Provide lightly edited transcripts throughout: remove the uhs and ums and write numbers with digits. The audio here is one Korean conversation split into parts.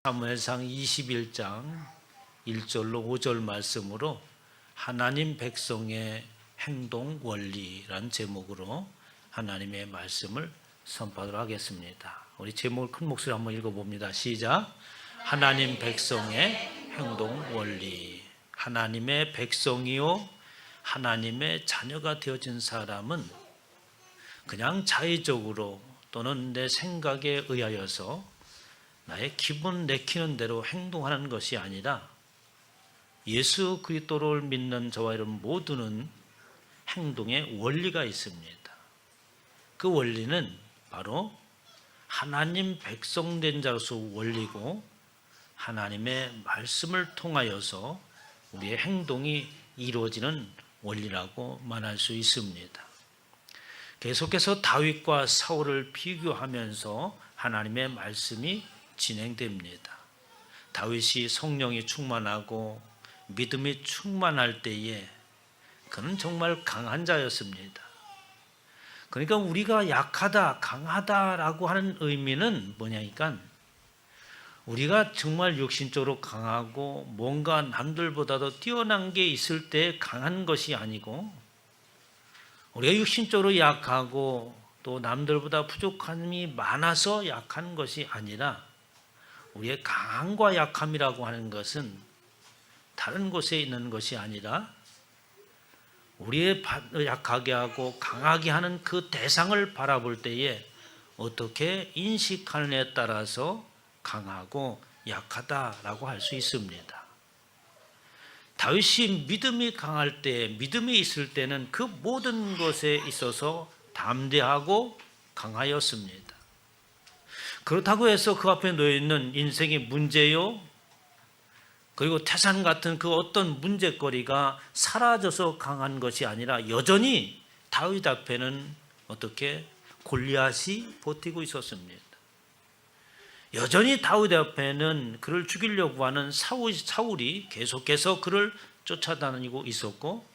사무엘상 21장 1절로 5절 말씀으로 하나님 백성의 행동 원리란 제목으로 하나님의 말씀을 선포하도록 하겠습니다. 우리 제목을 큰 목소리로 한번 읽어봅니다. 시작. 하나님 백성의 행동 원리. 하나님의 백성이요 하나님의 자녀가 되어진 사람은 그냥 자의적으로 또는 내 생각에 의하여서 나의 기분 내키는 대로 행동하는 것이 아니라 예수 그리스도를 믿는 저와 여러분 모두는 행동의 원리가 있습니다. 그 원리는 바로 하나님 백성된 자로서 원리고 하나님의 말씀을 통하여서 우리의 행동이 이루어지는 원리라고 말할 수 있습니다. 계속해서 다윗과 사울을 비교하면서 하나님의 말씀이 진행됩니다. 다윗이 성령이 충만하고 믿음이 충만할 때에 그는 정말 강한 자였습니다. 그러니까 우리가 약하다, 강하다라고 하는 의미는 뭐냐니까 우리가 정말 육신적으로 강하고 뭔가 남들보다도 뛰어난 게 있을 때 강한 것이 아니고 우리가 육신적으로 약하고 또 남들보다 부족함이 많아서 약한 것이 아니라 우리의 강함과 약함이라고 하는 것은 다른 곳에 있는 것이 아니라 우리의 약하게 하고 강하게 하는 그 대상을 바라볼 때에 어떻게 인식하느냐에 따라서 강하고 약하다라고 할 수 있습니다. 다윗이 믿음이 강할 때, 믿음이 있을 때는 그 모든 것에 있어서 담대하고 강하였습니다. 그렇다고 해서 그 앞에 놓여있는 인생의 문제요 그리고 태산 같은 그 어떤 문제거리가 사라져서 강한 것이 아니라 여전히 다윗 앞에는 어떻게 골리앗이 버티고 있었습니다. 여전히 다윗 앞에는 그를 죽이려고 하는 사울이 계속해서 그를 쫓아다니고 있었고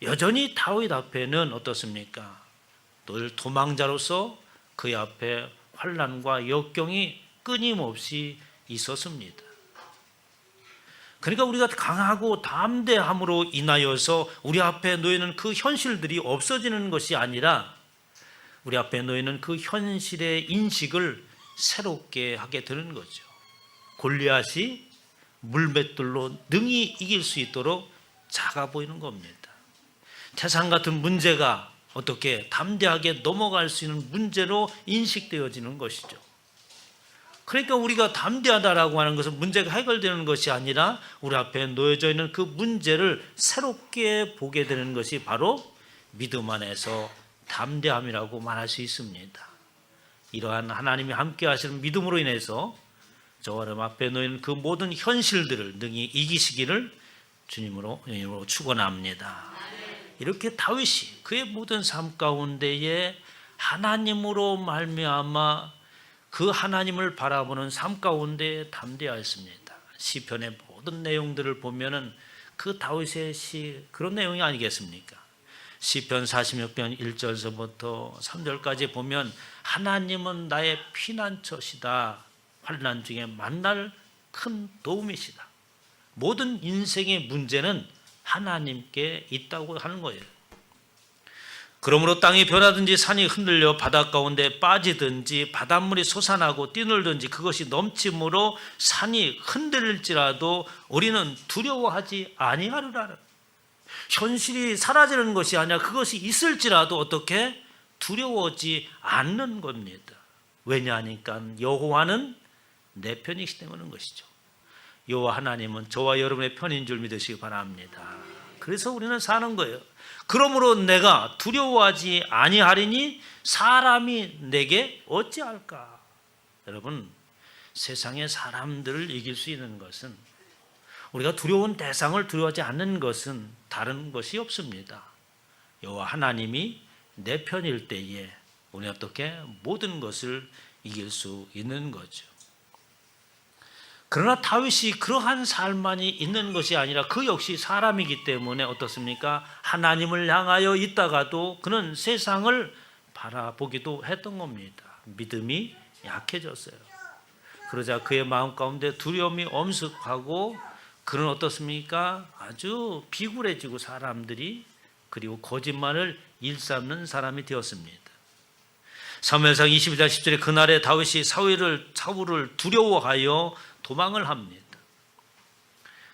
여전히 다윗 앞에는 어떻습니까? 늘 도망자로서 그 앞에 환난과 역경이 끊임없이 있었습니다. 그러니까 우리가 강하고 담대함으로 인하여서 우리 앞에 놓이는 그 현실들이 없어지는 것이 아니라 우리 앞에 놓이는 그 현실의 인식을 새롭게 하게 되는 거죠. 골리앗이 물맷돌로 능히 이길 수 있도록 작아 보이는 겁니다. 태산 같은 문제가 어떻게 담대하게 넘어갈 수 있는 문제로 인식되어지는 것이죠. 그러니까 우리가 담대하다라고 하는 것은 문제가 해결되는 것이 아니라 우리 앞에 놓여져 있는 그 문제를 새롭게 보게 되는 것이 바로 믿음 안에서 담대함이라고 말할 수 있습니다. 이러한 하나님이 함께 하시는 믿음으로 인해서 저와 여러분 앞에 놓인 그 모든 현실들을 능히 이기시기를 주님으로 축원합니다. 이렇게 다윗이 그의 모든 삶 가운데에 하나님으로 말미암아 그 하나님을 바라보는 삶 가운데 담대하였습니다. 시편의 모든 내용들을 보면은 그 다윗의 시 그런 내용이 아니겠습니까? 시편 46편 1절서부터 3절까지 보면 하나님은 나의 피난처시다. 환난 중에 만날 큰 도움이시다. 모든 인생의 문제는 하나님께 있다고 하는 거예요. 그러므로 땅이 변하든지 산이 흔들려 바닷 가운데 빠지든지 바닷물이 솟아나고 뛰놀든지 그것이 넘침으로 산이 흔들릴지라도 우리는 두려워하지 아니하리라. 현실이 사라지는 것이 아니라 그것이 있을지라도 어떻게 두려워하지 않는 겁니다. 왜냐하니까 여호와는 내 편이기 때문인 것이죠. 여호와 하나님은 저와 여러분의 편인 줄 믿으시기 바랍니다. 그래서 우리는 사는 거예요. 그러므로 내가 두려워하지 아니하리니 사람이 내게 어찌할까? 여러분, 세상의 사람들을 이길 수 있는 것은 우리가 두려운 대상을 두려워하지 않는 것은 다른 것이 없습니다. 여호와 하나님이 내 편일 때에 우리는 어떻게 모든 것을 이길 수 있는 거죠. 그러나 다윗이 그러한 삶만이 있는 것이 아니라 그 역시 사람이기 때문에 어떻습니까? 하나님을 향하여 있다가도 그는 세상을 바라보기도 했던 겁니다. 믿음이 약해졌어요. 그러자 그의 마음 가운데 두려움이 엄습하고 그는 어떻습니까? 아주 비굴해지고 사람들이, 그리고 거짓말을 일삼는 사람이 되었습니다. 사무엘상 22장 10절에 그날에 다윗이 사울을 두려워하여 도망을 합니다.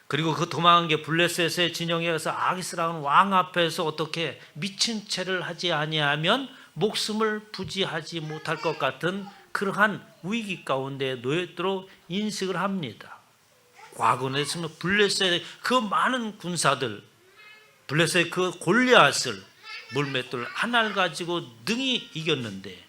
그리고 그 도망한 게 블레셋의 진영에 가서 아기스라는 왕 앞에서 어떻게 미친 채를 하지 아니하면 목숨을 부지하지 못할 것 같은 그러한 위기 가운데 놓였도록 인식을 합니다. 과거에 있으면 블레셋의 그 많은 군사들, 블레셋의 그 골리앗을 물맷돌 하나를 가지고 능히 이겼는데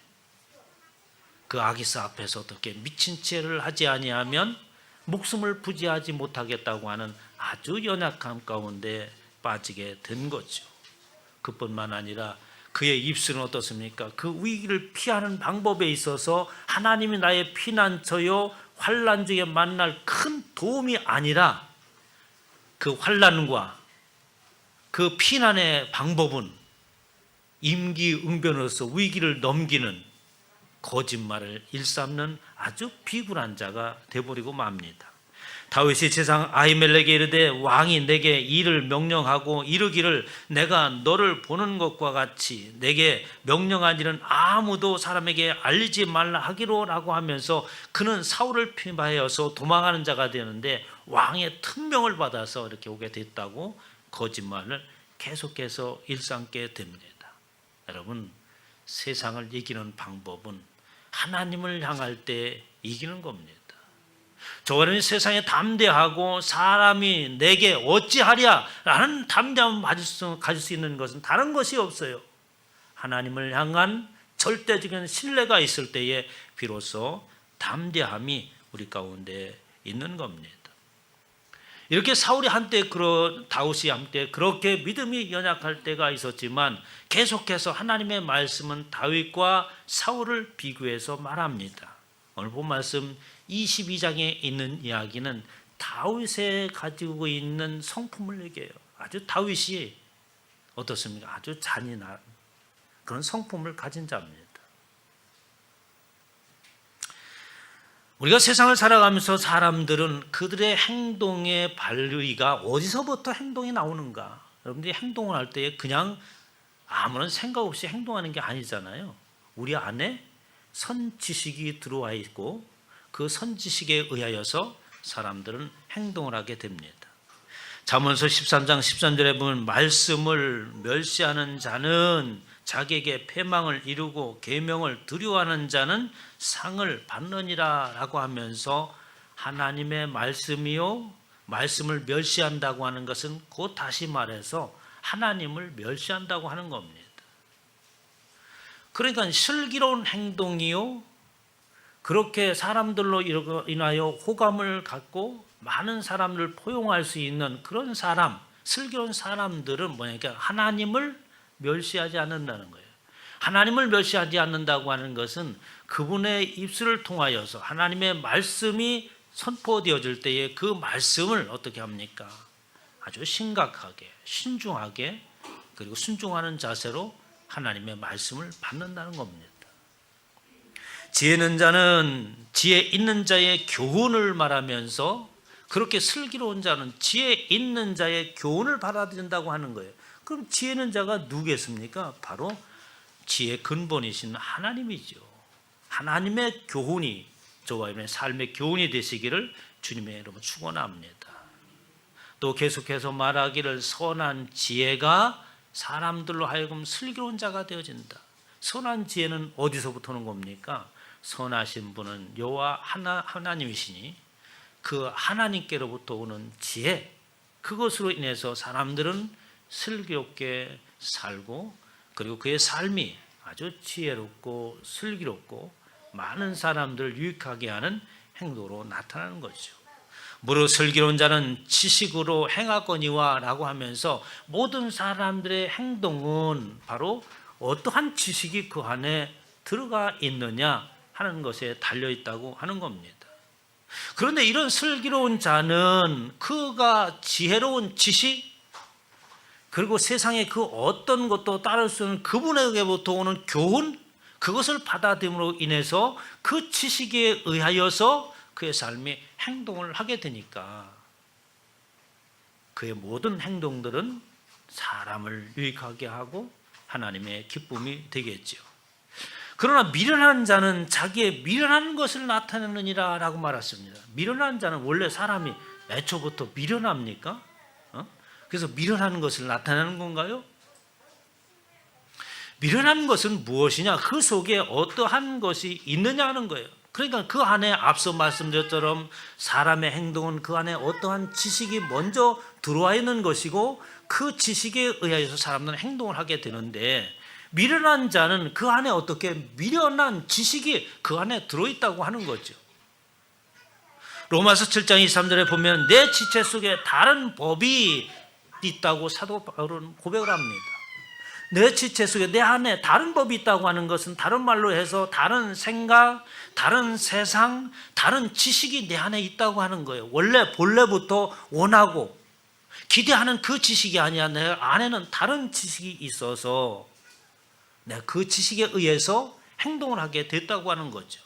그 아기스 앞에서 어떻게 미친 채를 하지 아니하면 목숨을 부지하지 못하겠다고 하는 아주 연약함 가운데 빠지게 된 거죠. 그뿐만 아니라 그의 입술은 어떻습니까? 그 위기를 피하는 방법에 있어서 하나님이 나의 피난처요 환난 중에 만날 큰 도움이 아니라 그 환난과 그 피난의 방법은 임기응변으로서 위기를 넘기는 거짓말을 일삼는 아주 비굴한 자가 되어버리고 맙니다. 다윗이 제상 아히멜렉에 이르되 왕이 내게 일을 명령하고 이르기를 내가 너를 보는 것과 같이 내게 명령한 일은 아무도 사람에게 알리지 말라 하기로라고 하면서 그는 사울을 피하여서 도망하는 자가 되는데 왕의 특명을 받아서 이렇게 오게 됐다고 거짓말을 계속해서 일삼게 됩니다. 여러분, 세상을 이기는 방법은 하나님을 향할 때 이기는 겁니다. 저는 세상에 담대하고 사람이 내게 어찌하랴 라는 담대함을 가질 수 있는 것은 다른 것이 없어요. 하나님을 향한 절대적인 신뢰가 있을 때에 비로소 담대함이 우리 가운데 있는 겁니다. 이렇게 사울이 한때 다윗이 한때 그렇게 믿음이 연약할 때가 있었지만 계속해서 하나님의 말씀은 다윗과 사울을 비교해서 말합니다. 오늘 본 말씀 22장에 있는 이야기는 다윗에 가지고 있는 성품을 얘기해요. 아주 다윗이 어떻습니까? 아주 잔인한 그런 성품을 가진 자입니다. 우리가 세상을 살아가면서 사람들은 그들의 행동의 발의가 어디서부터 행동이 나오는가? 여러분들이 행동을 할 때 그냥 아무런 생각 없이 행동하는 게 아니잖아요. 우리 안에 선지식이 들어와 있고 그 선지식에 의하여서 사람들은 행동을 하게 됩니다. 잠언서 13장 13절에 보면 말씀을 멸시하는 자는 자기에게 패망을 이루고 계명을 두려워하는 자는 상을 받느니라 라고 하면서 하나님의 말씀이요 말씀을 멸시한다고 하는 것은 곧 다시 말해서 하나님을 멸시한다고 하는 겁니다. 그러니까 슬기로운 행동이요 그렇게 사람들로 인하여 호감을 갖고 많은 사람들을 포용할 수 있는 그런 사람, 슬기로운 사람들은 뭐냐니까 하나님을 멸시하지 않는다는 거예요. 하나님을 멸시하지 않는다고 하는 것은 그분의 입술을 통하여서 하나님의 말씀이 선포되어질 때에 그 말씀을 어떻게 합니까? 아주 심각하게, 신중하게 그리고 순종하는 자세로 하나님의 말씀을 받는다는 겁니다. 지혜 있는 자의 교훈을 말하면서 그렇게 슬기로운 자는 지혜 있는 자의 교훈을 받아들인다고 하는 거예요. 그럼 지혜 있는 자가 누구겠습니까? 바로 지혜의 근본이신 하나님이죠. 하나님의 교훈이 저와 여러분의 삶의 교훈이 되시기를 주님의 이름으로 축원합니다. 또 계속해서 말하기를 선한 지혜가 사람들로 하여금 슬기로운 자가 되어진다. 선한 지혜는 어디서부터 오는 겁니까? 선하신 분은 여호와 하나님이시니 그 하나님께로부터 오는 지혜, 그것으로 인해서 사람들은 슬기롭게 살고 그리고 그의 삶이 아주 지혜롭고 슬기롭고 많은 사람들을 유익하게 하는 행동으로 나타나는 거죠. 무릇 슬기로운 자는 지식으로 행하거니와 라고 하면서 모든 사람들의 행동은 바로 어떠한 지식이 그 안에 들어가 있느냐 하는 것에 달려있다고 하는 겁니다. 그런데 이런 슬기로운 자는 그가 지혜로운 지식 그리고 세상의 그 어떤 것도 따를 수 없는 그분에게부터 오는 교훈, 그것을 받아들임으로 인해서 그 지식에 의하여서 그의 삶이 행동을 하게 되니까 그의 모든 행동들은 사람을 유익하게 하고 하나님의 기쁨이 되겠지요. 그러나 미련한 자는 자기의 미련한 것을 나타내느니라 라고 말했습니다. 미련한 자는 원래 사람이 애초부터 미련합니까? 그래서 미련한 것을 나타내는 건가요? 미련한 것은 무엇이냐? 그 속에 어떠한 것이 있느냐 하는 거예요. 그러니까 그 안에 앞서 말씀드렸처럼 사람의 행동은 그 안에 어떠한 지식이 먼저 들어와 있는 것이고 그 지식에 의하여서 사람들은 행동을 하게 되는데 미련한 자는 그 안에 어떻게 미련한 지식이 그 안에 들어있다고 하는 거죠. 로마서 7장 23절에 보면 내 지체 속에 다른 법이 있다고 사도 바울은 고백을 합니다. 내 지체 속에 내 안에 다른 법이 있다고 하는 것은 다른 말로 해서 다른 생각, 다른 세상, 다른 지식이 내 안에 있다고 하는 거예요. 원래 본래부터 원하고 기대하는 그 지식이 아니야. 내 안에는 다른 지식이 있어서 내가 그 지식에 의해서 행동을 하게 됐다고 하는 거죠.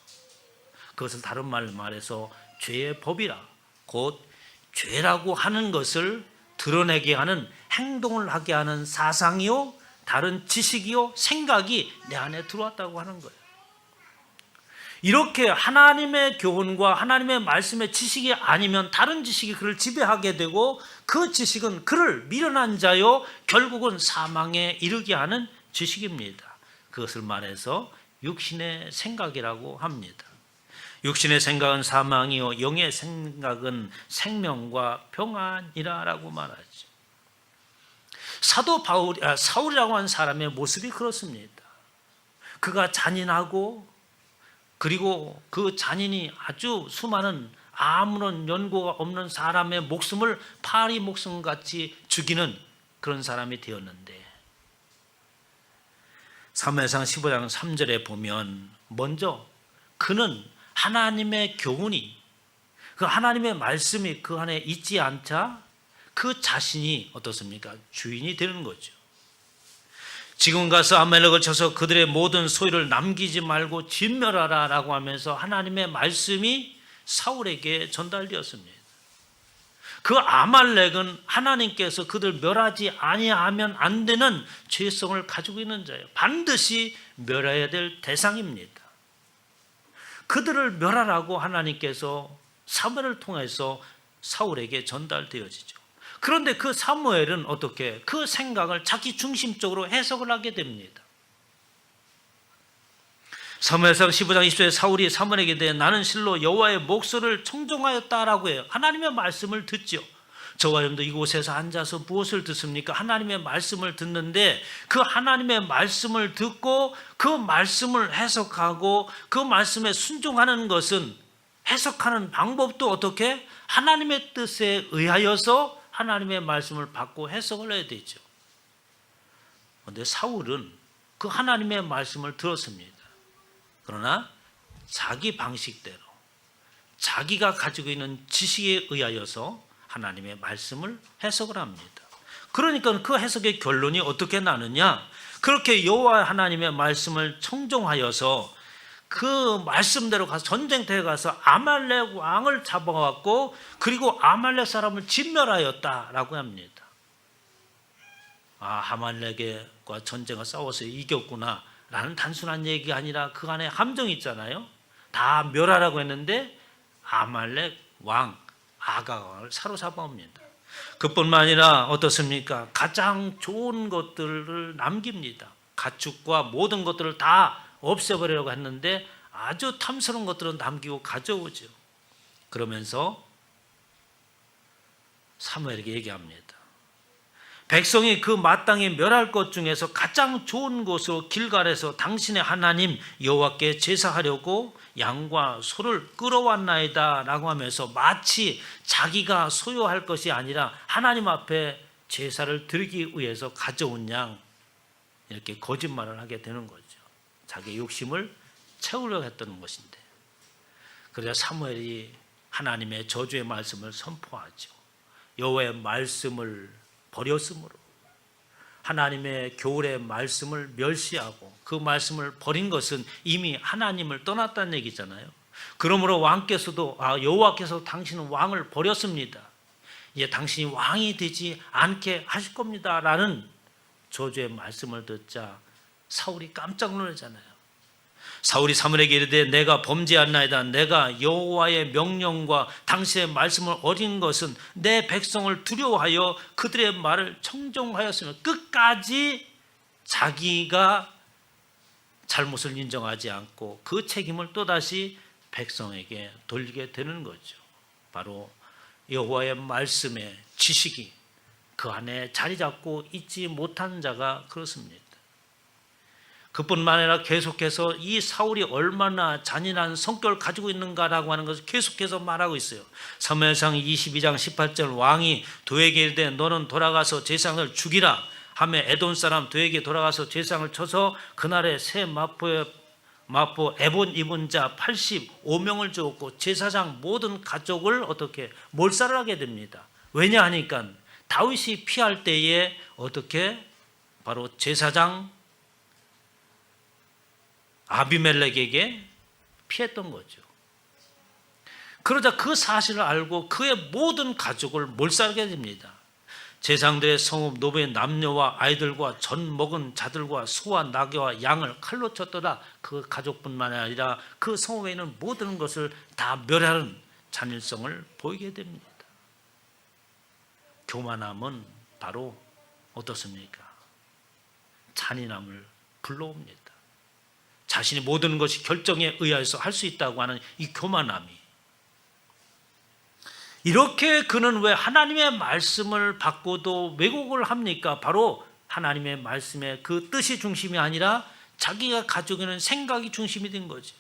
그것을 다른 말로 말해서 죄의 법이라, 곧 죄라고 하는 것을 드러내게 하는 행동을 하게 하는 사상이요, 다른 지식이요, 생각이 내 안에 들어왔다고 하는 거예요. 이렇게 하나님의 교훈과 하나님의 말씀의 지식이 아니면 다른 지식이 그를 지배하게 되고 그 지식은 그를 미련한 자요 결국은 사망에 이르게 하는 지식입니다. 그것을 말해서 육신의 생각이라고 합니다. 육신의 생각은 사망이요 영의 생각은 생명과 평안이라고 말하죠. 사도 사울이라고 하는 사람의 모습이 그렇습니다. 그가 잔인하고 그리고 그 잔인이 아주 수많은 아무런 연고가 없는 사람의 목숨을 파리 목숨같이 죽이는 그런 사람이 되었는데 사무엘상 15장 3절에 보면 먼저 그는 하나님의 교훈이 그 하나님의 말씀이 그 안에 있지 않자 그 자신이 어떻습니까? 주인이 되는 거죠. 지금 가서 아말렉을 쳐서 그들의 모든 소유를 남기지 말고 진멸하라 라고 하면서 하나님의 말씀이 사울에게 전달되었습니다. 그 아말렉은 하나님께서 그들 멸하지 아니하면 안 되는 죄성을 가지고 있는 자예요. 반드시 멸해야 될 대상입니다. 그들을 멸하라고 하나님께서 사무엘을 통해서 사울에게 전달되어지죠. 그런데 그 사무엘은 어떻게 그 생각을 자기 중심적으로 해석을 하게 됩니다. 사무엘상 15장 20절에 사울이 사무엘에게 대해 나는 실로 여호와의 목소리를 청종하였다라고 해요. 하나님의 말씀을 듣죠. 저와 여러분도 이곳에서 앉아서 무엇을 듣습니까? 하나님의 말씀을 듣는데 그 하나님의 말씀을 듣고 그 말씀을 해석하고 그 말씀에 순종하는 것은 해석하는 방법도 어떻게? 하나님의 뜻에 의하여서 하나님의 말씀을 받고 해석을 해야 되죠. 그런데 사울은 그 하나님의 말씀을 들었습니다. 그러나 자기 방식대로 자기가 가지고 있는 지식에 의하여서 하나님의 말씀을 해석을 합니다. 그러니까 그 해석의 결론이 어떻게 나느냐? 그렇게 여호와 하나님의 말씀을 청종하여서 그 말씀대로 가서 전쟁터에 가서 아말렉 왕을 잡아왔고 그리고 아말렉 사람을 진멸하였다라고 합니다. 아말렉과 전쟁을 싸워서 이겼구나 라는 단순한 얘기가 아니라 그 안에 함정이 있잖아요. 다 멸하라고 했는데 아말렉 왕 아가왕을 사로잡아옵니다. 그뿐만 아니라 어떻습니까? 가장 좋은 것들을 남깁니다. 가축과 모든 것들을 다 없애버리려고 했는데 아주 탐스러운 것들은 남기고 가져오죠. 그러면서 사무엘에게 얘기합니다. 백성이 그 마땅히 멸할 것 중에서 가장 좋은 곳으로 길갈에서 당신의 하나님 여호와께 제사하려고 양과 소를 끌어왔나이다 라고 하면서 마치 자기가 소유할 것이 아니라 하나님 앞에 제사를 드리기 위해서 가져온 양 이렇게 거짓말을 하게 되는 거죠. 자기의 욕심을 채우려고 했던 것인데 그래야 사무엘이 하나님의 저주의 말씀을 선포하죠. 여호와의 말씀을 버렸으므로 하나님의 교훈의 말씀을 멸시하고 그 말씀을 버린 것은 이미 하나님을 떠났다는 얘기잖아요. 그러므로 왕께서도 여호와께서 당신은 왕을 버렸습니다. 이제 당신이 왕이 되지 않게 하실 겁니다 라는 저주의 말씀을 듣자 사울이 깜짝 놀라잖아요. 사울이 사무엘에게 이르되 내가 범죄하나이다. 내가 여호와의 명령과 당신의 말씀을 어긴 것은 내 백성을 두려워하여 그들의 말을 청종하였으며, 끝까지 자기가 잘못을 인정하지 않고 그 책임을 또다시 백성에게 돌리게 되는 거죠. 바로 여호와의 말씀의 지식이 그 안에 자리 잡고 있지 못한 자가 그렇습니다. 그뿐만 아니라 계속해서 이 사울이 얼마나 잔인한 성격을 가지고 있는가라고 하는 것을 계속해서 말하고 있어요. 사무엘상 22장 18절 왕이 도에게 이르되 너는 돌아가서 제사장을 죽이라 하며 에돔 사람 도에게 돌아가서 제사장을 쳐서 그날에 새 마포 에본 입은 자 85명을 주었고 제사장 모든 가족을 어떻게 몰살을 하게 됩니다. 왜냐 하니까 다윗이 피할 때에 어떻게 바로 제사장 아비멜렉에게 피했던 거죠. 그러자 그 사실을 알고 그의 모든 가족을 몰살하게 됩니다. 제사장들의 성읍 노베의 남녀와 아이들과 젖 먹은 자들과 소와 나귀와 양을 칼로 쳤더라. 그 가족뿐만 아니라 그 성읍에 있는 모든 것을 다 멸하는 잔인성을 보이게 됩니다. 교만함은 바로 어떻습니까? 잔인함을 불러옵니다. 자신이 모든 것이 결정에 의해서 할 수 있다고 하는 이 교만함이, 이렇게 그는 왜 하나님의 말씀을 받고도 왜곡을 합니까? 바로 하나님의 말씀의 그 뜻이 중심이 아니라 자기가 가지고 있는 생각이 중심이 된 거지.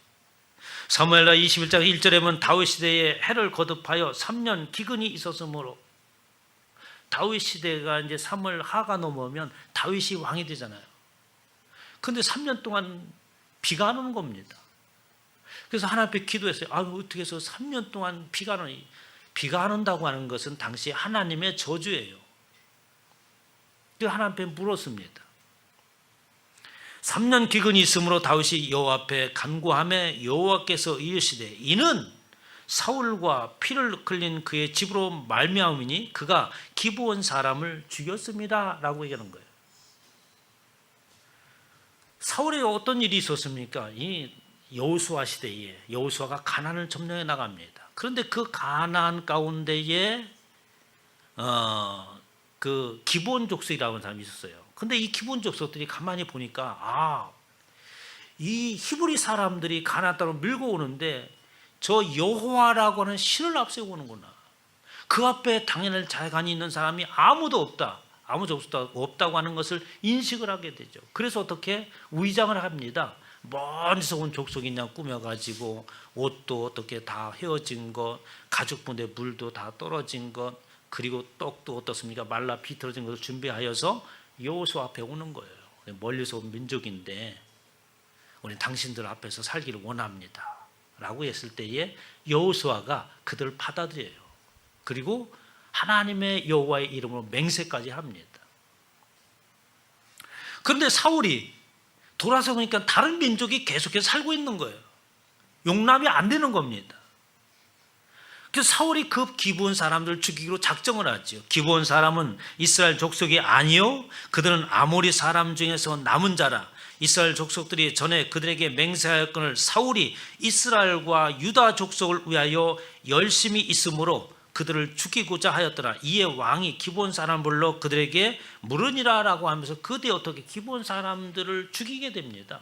사무엘하 21장 1절에 보면 다윗 시대에 해를 거듭하여 3년 기근이 있었으므로, 다윗 시대가 이제 사무엘하가 넘어오면 다윗이 왕이 되잖아요. 근데 3년 동안 비가 안 오는 겁니다. 그래서 하나님 앞에 기도했어요. 어떻게 해서 3년 동안 비가 안 온다고 하는 것은 당시 하나님의 저주예요. 그래서 하나님 앞에 물었습니다. 3년 기근이 있으므로 다윗이 여호와 앞에 간구하며 여호와께서 이르시되 이는 사울과 피를 흘린 그의 집으로 말미암으니 그가 기브온 사람을 죽였습니다 라고 얘기하는 거예요. 사울에 어떤 일이 있었습니까? 이 여호수아 시대에 여호수아가 가나안을 점령해 나갑니다. 그런데 그 가나안 가운데에 그 기브온 족속이라는 사람이 있었어요. 근데 이 기브온 족속들이 가만히 보니까 이 히브리 사람들이 가나안 땅으로 밀고 오는데 저 여호와라고 하는 신을 앞세우고 오는구나. 그 앞에 당연히 자간이 있는 사람이 아무도 없다고 하는 것을 인식을 하게 되죠. 그래서 어떻게 위장을 합니다. 먼지서 온 족속이 그냥 꾸며가지고 옷도 어떻게 다 헤어진 것, 가죽분대 물도 다 떨어진 것, 그리고 떡도 어떻습니까? 말라 비틀어진 것을 준비하여서 여호수아 앞에 오는 거예요. 멀리서 온 민족인데 우리는 당신들 앞에서 살기를 원합니다 라고 했을 때에 여호수아가 그들을 받아들여요. 그리고 하나님의 여호와의 이름으로 맹세까지 합니다. 그런데 사울이 돌아서 보니까 다른 민족이 계속해서 살고 있는 거예요. 용납이 안 되는 겁니다. 그래서 사울이 그 기브온 사람들을 죽이기로 작정을 하죠. 기브온 사람은 이스라엘 족속이 아니요 그들은 아모리 사람 중에서 남은 자라. 이스라엘 족속들이 전에 그들에게 맹세하였거늘 사울이 이스라엘과 유다 족속을 위하여 열심히 있으므로 그들을 죽이고자 하였더라. 이에 왕이 기브온 사람을 불러 그들에게 물으니라 라고 하면서 그때 어떻게 기브온 사람들을 죽이게 됩니다.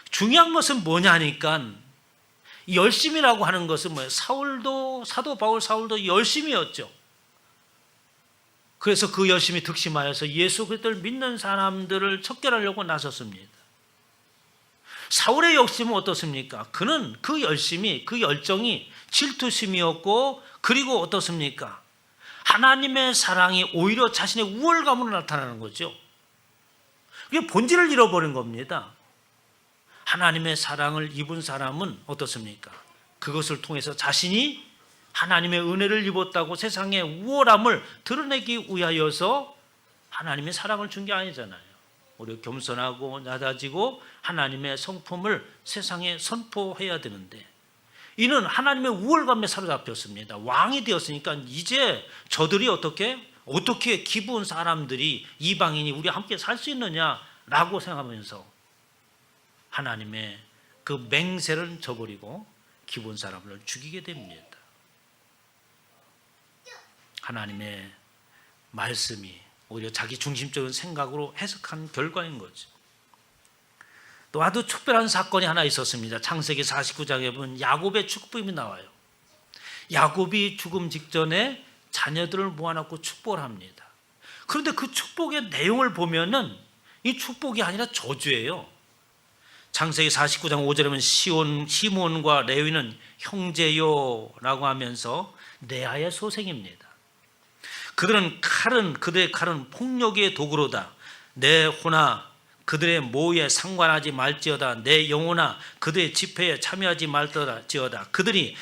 중요한 것은 뭐냐니까 열심이라고 하는 것은 뭐예요? 사도 바울 사울도 열심이었죠. 그래서 그 열심이 득심하여서 예수 그리스도를 믿는 사람들을 척결하려고 나섰습니다. 사울의 욕심은 어떻습니까? 그는 그 열심이, 그 열정이 질투심이었고, 그리고 어떻습니까? 하나님의 사랑이 오히려 자신의 우월감으로 나타나는 거죠. 그게 본질을 잃어버린 겁니다. 하나님의 사랑을 입은 사람은 어떻습니까? 그것을 통해서 자신이 하나님의 은혜를 입었다고 세상의 우월함을 드러내기 위하여서 하나님의 사랑을 준 게 아니잖아요. 우리 겸손하고 낮아지고 하나님의 성품을 세상에 선포해야 되는데 이는 하나님의 우월감에 사로잡혔습니다. 왕이 되었으니까 이제 저들이 어떻게 기부온 사람들이 이방인이 우리와 함께 살 수 있느냐라고 생각하면서 하나님의 그 맹세를 저버리고 기부온 사람을 죽이게 됩니다. 하나님의 말씀이 오히려 자기 중심적인 생각으로 해석한 결과인 거죠. 또 아주 특별한 사건이 하나 있었습니다. 창세기 49장에 보면 야곱의 축복이 나와요. 야곱이 죽음 직전에 자녀들을 모아놓고 축복을 합니다. 그런데 그 축복의 내용을 보면은 이 축복이 아니라 저주예요. 창세기 49장 5절에 보면 시몬과 레위는 형제요라고 하면서 레아의 소생입니다. 그들의 칼은 폭력의 도구로다. 내 혼아 그들의 모에 상관하지 말지어다. 내 영혼아 그들의 집회에 참여하지 말지어다. 그들이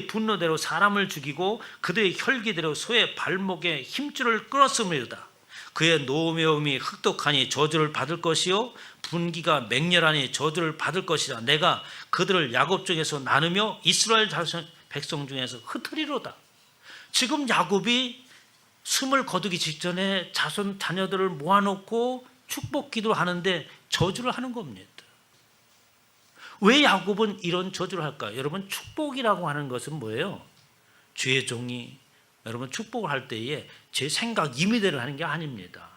분노대로 사람을 죽이고 그들의 혈기대로 소의 발목에 힘줄을 끊었음이로다. 그의 노매움이 흑독하니 저주를 받을 것이요 분기가 맹렬하니 저주를 받을 것이다. 내가 그들을 야곱 중에서 나누며 이스라엘 백성 중에서 흩으리로다. 지금 야곱이 숨을 거두기 직전에 자녀들을 모아놓고 축복 기도를 하는데 저주를 하는 겁니다. 왜 야곱은 이런 저주를 할까요? 여러분 축복이라고 하는 것은 뭐예요? 주의 종이 여러분 축복을 할 때에 제 생각 임의대로 하는 게 아닙니다.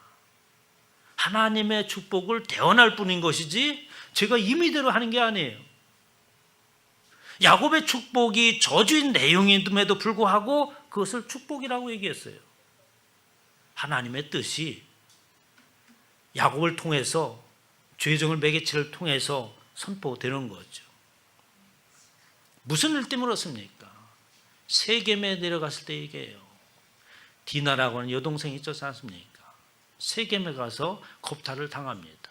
하나님의 축복을 대언할 뿐인 것이지 제가 임의대로 하는 게 아니에요. 야곱의 축복이 저주인 내용임에도 불구하고 그것을 축복이라고 얘기했어요. 하나님의 뜻이 야곱을 통해서 죄정을 매개체를 통해서 선포되는 거죠. 무슨 일 때문에 그렇습니까? 세겜에 내려갔을 때 얘기해요. 디나라고 하는 여동생이 있었지 않습니까? 세겜에 가서 겁탈을 당합니다.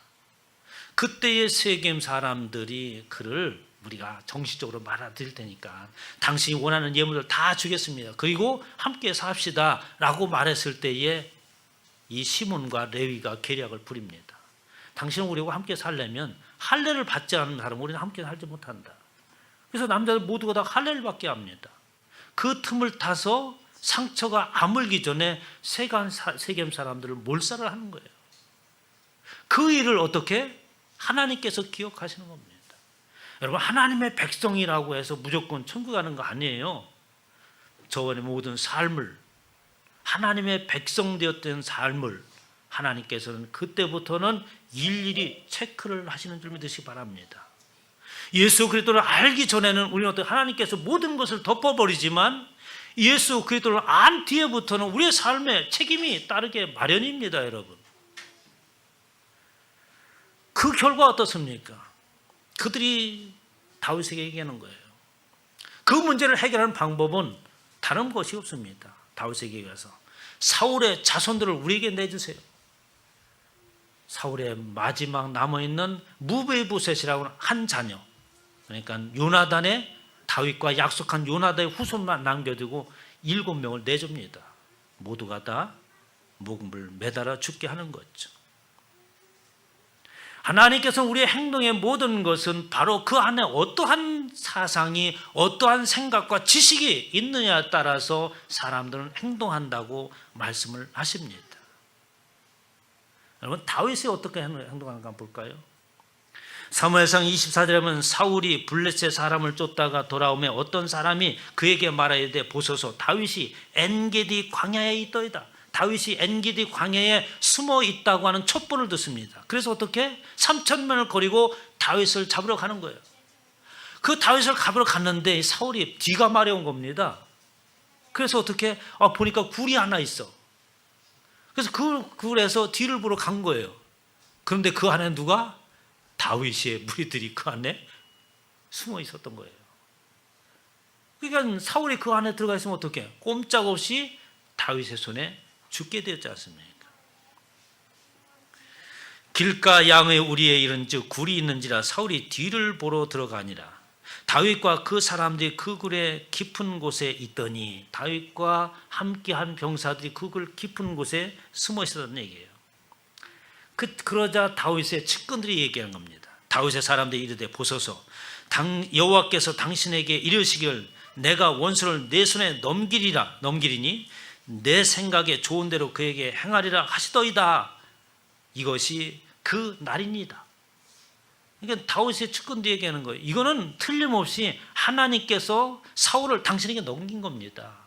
그때의 세겜 사람들이 그를 우리가 정식적으로 말아드릴 테니까 당신이 원하는 예물을 다 주겠습니다. 그리고 함께 삽시다 라고 말했을 때에 이 시몬과 레위가 계략을 부립니다. 당신은 우리와 함께 살려면 할례를 받지 않는 사람은 우리는 함께 살지 못한다. 그래서 남자들 모두가 다 할례를 받게 합니다. 그 틈을 타서 상처가 아물기 전에 세겜 사람들을 몰살을 하는 거예요. 그 일을 어떻게? 하나님께서 기억하시는 겁니다. 여러분 하나님의 백성이라고 해서 무조건 천국 가는 거 아니에요. 저번에 모든 삶을 하나님의 백성 되었던 삶을 하나님께서는 그때부터는 일일이 체크를 하시는 줄 믿으시기 바랍니다. 예수 그리스도를 알기 전에는 우리는 어떻게 하나님께서 모든 것을 덮어버리지만 예수 그리스도를 안 뒤에부터는 우리의 삶에 책임이 따르게 마련입니다. 여러분 그 결과 어떻습니까? 그들이 다윗에게 얘기하는 거예요. 그 문제를 해결하는 방법은 다른 것이 없습니다. 다윗에게 가서 사울의 자손들을 우리에게 내주세요. 사울의 마지막 남아있는 무베보셋이라고 하는 한 자녀, 그러니까 요나단의 다윗과 약속한 요나단의 후손만 남겨두고 7명을 내줍니다. 모두가 다 목을 매달아 죽게 하는 거죠. 하나님께서 우리의 행동의 모든 것은 바로 그 안에 어떠한 사상이 어떠한 생각과 지식이 있느냐에 따라서 사람들은 행동한다고 말씀을 하십니다. 여러분 다윗이 어떻게 행동하는가 한번 볼까요? 사무엘상 24절에 보면 사울이 블레셋 사람을 쫓다가 돌아오며 어떤 사람이 그에게 말하되 보소서 다윗이 엔게디 광야에 있더이다. 다윗이 엔게디 광야에 숨어 있다고 하는 첩보를 듣습니다. 그래서 어떻게? 3,000명을 거리고 다윗을 잡으러 가는 거예요. 그 다윗을 잡으러 갔는데 사울이 뒤가 마려운 겁니다. 그래서 어떻게? 보니까 굴이 하나 있어. 그래서 그 굴에서 뒤를 보러 간 거예요. 그런데 그 안에 누가? 다윗의 무리들이 그 안에 숨어 있었던 거예요. 그러니까 사울이 그 안에 들어가 있으면 어떻게? 꼼짝없이 다윗의 손에 죽게 되었지 않습니까? 길가 양의 우리에 이른즉 굴이 있는지라 사울이 뒤를 보러 들어가니라. 다윗과 그 사람들이 그 굴의 깊은 곳에 있더니 다윗과 함께한 병사들이 그 굴 깊은 곳에 숨어 있었다는 얘기예요. 그러자 다윗의 측근들이 얘기한 겁니다. 다윗의 사람들이 이르되 보소서 여호와께서 당신에게 이르시길 내가 원수를 내 손에 넘기리니 내 생각에 좋은 대로 그에게 행하리라 하시더이다. 이것이 그 날입니다. 그러니까 다윗의 측근들이 얘기하는 거예요. 이거는 틀림없이 하나님께서 사울을 당신에게 넘긴 겁니다.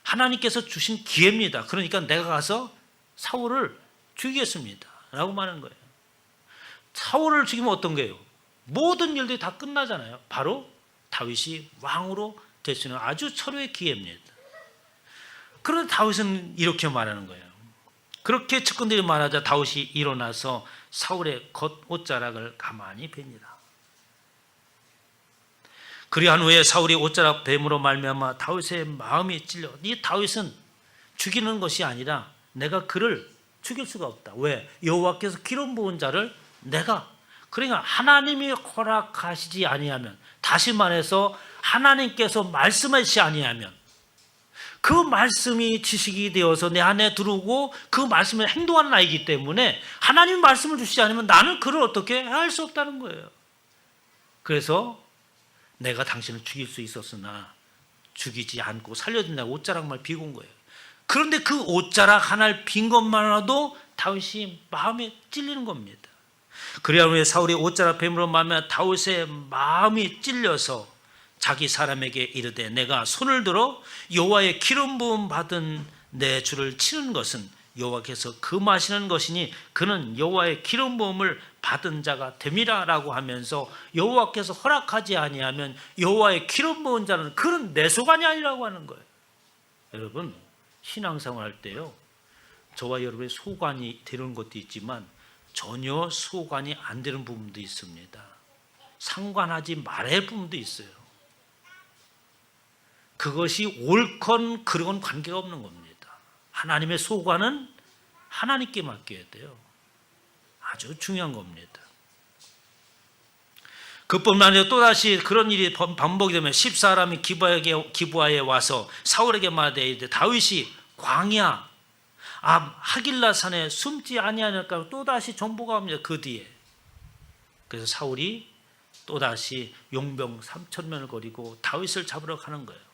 하나님께서 주신 기회입니다. 그러니까 내가 가서 사울을 죽이겠습니다 라고 말하는 거예요. 사울을 죽이면 어떤 거예요? 모든 일들이 다 끝나잖아요. 바로 다윗이 왕으로 될 수 있는 아주 철저의 기회입니다. 그런데 다윗은 이렇게 말하는 거예요. 그렇게 측근들이 말하자 다윗이 일어나서 사울의 겉옷자락을 가만히 봅니다. 그리한 후에 사울이 옷자락 뱀으로 말미암아 다윗의 마음이 찔려. 이 다윗은 죽이는 것이 아니라 내가 그를 죽일 수가 없다. 왜? 여호와께서 기름 부은 자를 내가, 그러니까 하나님이 허락하시지 아니하면, 다시 말해서 하나님께서 말씀하시지 아니하면, 그 말씀이 지식이 되어서 내 안에 들어오고 그 말씀을 행동하는 아이기 때문에 하나님 말씀을 주시지 않으면 나는 그를 어떻게 할 수 없다는 거예요. 그래서 내가 당신을 죽일 수 있었으나 죽이지 않고 살려준다고 옷자락만 비고 온 거예요. 그런데 그 옷자락 하나를 빈 것만으로도 다윗이 마음에 찔리는 겁니다. 그래야 왜 사울이 옷자락 뱀으로 말미암아 다윗의 마음이 찔려서 자기 사람에게 이르되 내가 손을 들어 여호와의 기름 부음 받은 내 주를 치는 것은 여호와께서 금하시는 것이니 그는 여호와의 기름 부음을 받은 자가 됨이라라고 하면서 여호와께서 허락하지 아니하면 여호와의 기름 부은 자는 그는 내 소관이 아니라고 하는 거예요. 여러분, 신앙생활 할 때요, 저와 여러분의 소관이 되는 것도 있지만 전혀 소관이 안 되는 부분도 있습니다. 상관하지 말아야 할 부분도 있어요. 그것이 옳건 그르건 관계가 없는 겁니다. 하나님의 소관은 하나님께 맡겨야 돼요. 아주 중요한 겁니다. 그뿐만 아니라 또다시 그런 일이 반복이 되면 10사람이 기브아에 와서 사울에게 말하되 다윗이 광야 하길라 산에 숨지 아니하니까 또다시 정보가 옵니다. 그 뒤에. 그래서 사울이 또다시 용병 3,000명을 거리고 다윗을 잡으러 가는 거예요.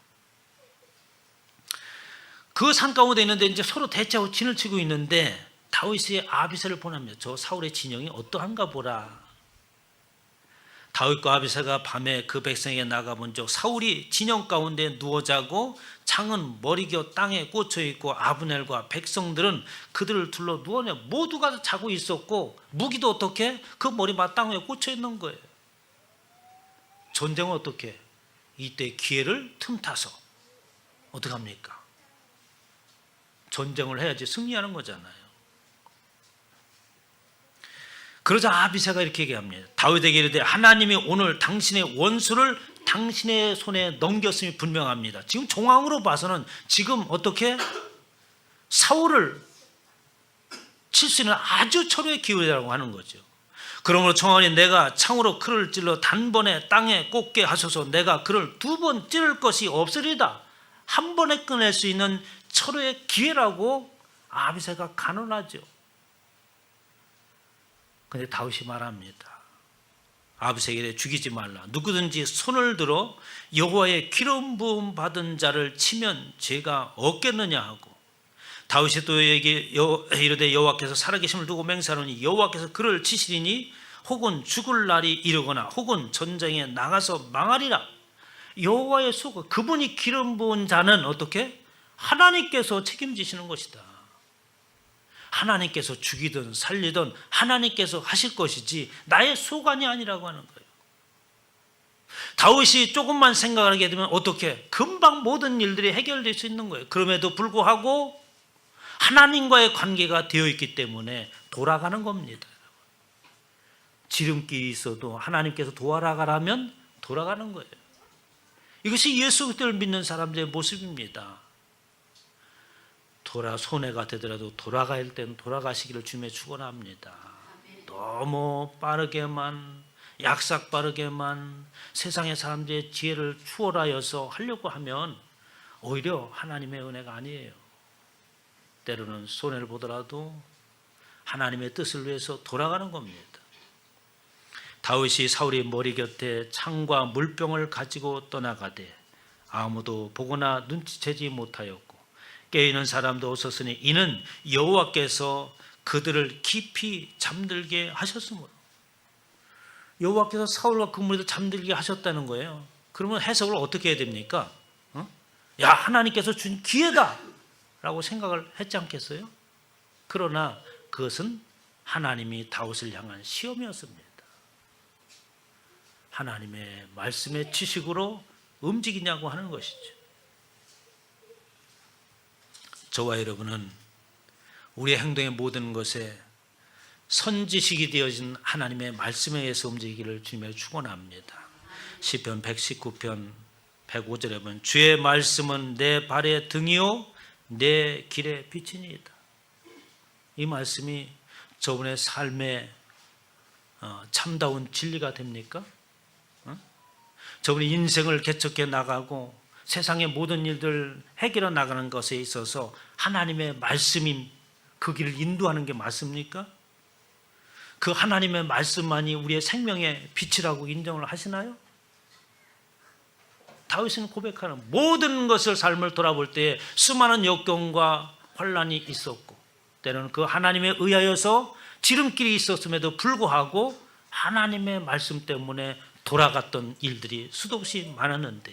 그 산 가운데 있는데 이제 서로 대치하고 진을 치고 있는데 다윗이 아비새를 보냅니다. 저 사울의 진영이 어떠한가 보라. 다윗과 아비새가 밤에 그 백성에게 나가본 적 사울이 진영 가운데 누워 자고 창은 머리겨 땅에 꽂혀 있고 아브넬과 백성들은 그들을 둘러 누워내 모두가 자고 있었고 무기도 어떻게 그 머리 마땅 위에 꽂혀 있는 거예요. 전쟁은 어떻게 이때 기회를 틈타서 어떻게 합니까? 전쟁을 해야지 승리하는 거잖아요. 그러자 아비새가 이렇게 얘기합니다. 다윗에게 이르되 하나님이 오늘 당신의 원수를 당신의 손에 넘겼음이 분명합니다. 지금 정황으로 봐서는 지금 어떻게 사울을 칠 수 있는 아주 철저의 기회라고 하는 거죠. 그러므로 청하니 내가 창으로 그를 찔러 단번에 땅에 꽂게 하소서. 내가 그를 2번 찌를 것이 없으리다. 한 번에 끊을 수 있는 철저의 기회라고 아비새가 간언하죠. 근데 다윗이 말합니다. 아비새에게 죽이지 말라. 누구든지 손을 들어 여호와의 기름 부음 받은 자를 치면 죄가 없겠느냐 하고, 다윗이 또 이르되 여호와께서 살아계심을 두고 맹세하노니 여호와께서 그를 치시리니 혹은 죽을 날이 이르거나 혹은 전쟁에 나가서 망하리라. 여호와의 소관, 그분이 기름 부은 자는 어떻게? 하나님께서 책임지시는 것이다. 하나님께서 죽이든 살리든 하나님께서 하실 것이지 나의 소관이 아니라고 하는 거예요. 다윗이 조금만 생각을 하게 되면 어떻게? 금방 모든 일들이 해결될 수 있는 거예요. 그럼에도 불구하고 하나님과의 관계가 되어 있기 때문에 돌아가는 겁니다. 지름길이 있어도 하나님께서 돌아가라면 돌아가는 거예요. 이것이 예수 그리스도를 믿는 사람들의 모습입니다. 손해가 되더라도 돌아가야 할 때는 돌아가시기를 주님의 축원합니다. 너무 빠르게만 약삭 빠르게만 세상의 사람들의 지혜를 추월하여서 하려고 하면 오히려 하나님의 은혜가 아니에요. 때로는 손해를 보더라도 하나님의 뜻을 위해서 돌아가는 겁니다. 다윗이 사울의 머리 곁에 창과 물병을 가지고 떠나가되 아무도 보거나 눈치채지 못하였고 깨어있는 사람도 없었으니 이는 여호와께서 그들을 깊이 잠들게 하셨으므로. 여호와께서 사울과 그 무리를 잠들게 하셨다는 거예요. 그러면 해석을 어떻게 해야 됩니까? 야, 하나님께서 준 기회다 라고 생각을 했지 않겠어요? 그러나 그것은 하나님이 다윗을 향한 시험이었습니다. 하나님의 말씀의 지식으로 움직이냐고 하는 것이죠. 저와 여러분은 우리의 행동의 모든 것에 선지식이 되어진 하나님의 말씀에 의해서 움직이기를 주님의 축원합니다. 시편 119편 105절에 보면 주의 말씀은 내 발의 등이요 내 길의 빛이니이다. 이 말씀이 저분의 삶에 참다운 진리가 됩니까? 저분이 인생을 개척해 나가고 세상의 모든 일들 해결해 나가는 것에 있어서 하나님의 말씀이 그 길을 인도하는 게 맞습니까? 그 하나님의 말씀만이 우리의 생명의 빛이라고 인정을 하시나요? 다윗은 고백하는 모든 것을 삶을 돌아볼 때 수많은 역경과 환난이 있었고 때로는 그 하나님에 의하여서 지름길이 있었음에도 불구하고 하나님의 말씀 때문에 돌아갔던 일들이 수도 없이 많았는데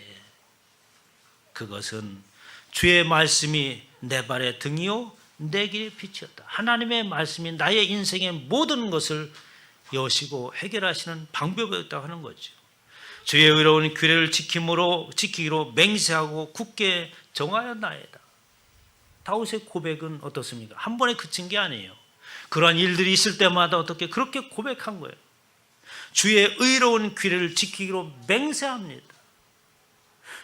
그것은 주의 말씀이 내 발의 등이요 내 길의 빛이었다. 하나님의 말씀이 나의 인생의 모든 것을 여시고 해결하시는 방법이었다고 하는 거죠. 주의 의로운 규례를 지키기로 맹세하고 굳게 정하였나이다. 다윗의 고백은 어떻습니까? 한 번에 그친 게 아니에요. 그러한 일들이 있을 때마다 어떻게 그렇게 고백한 거예요. 주의 의로운 규례를 지키기로 맹세합니다.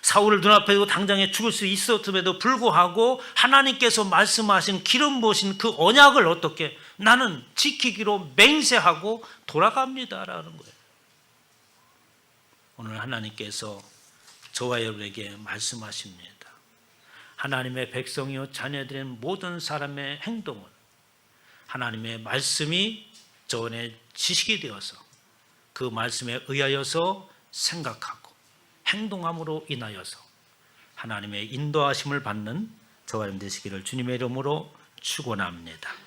사울을 눈앞에 두고 당장에 죽을 수 있었음에도 불구하고 하나님께서 말씀하신 기름 부으신 그 언약을 어떻게 나는 지키기로 맹세하고 돌아갑니다라는 거예요. 오늘 하나님께서 저와 여러분에게 말씀하십니다. 하나님의 백성이요 자녀들인 모든 사람의 행동은 하나님의 말씀이 저 안에 지식이 되어서 그 말씀에 의하여서 생각하고 행동함으로 인하여서 하나님의 인도하심을 받는 저와 여러분 되시기를 주님의 이름으로 축원합니다.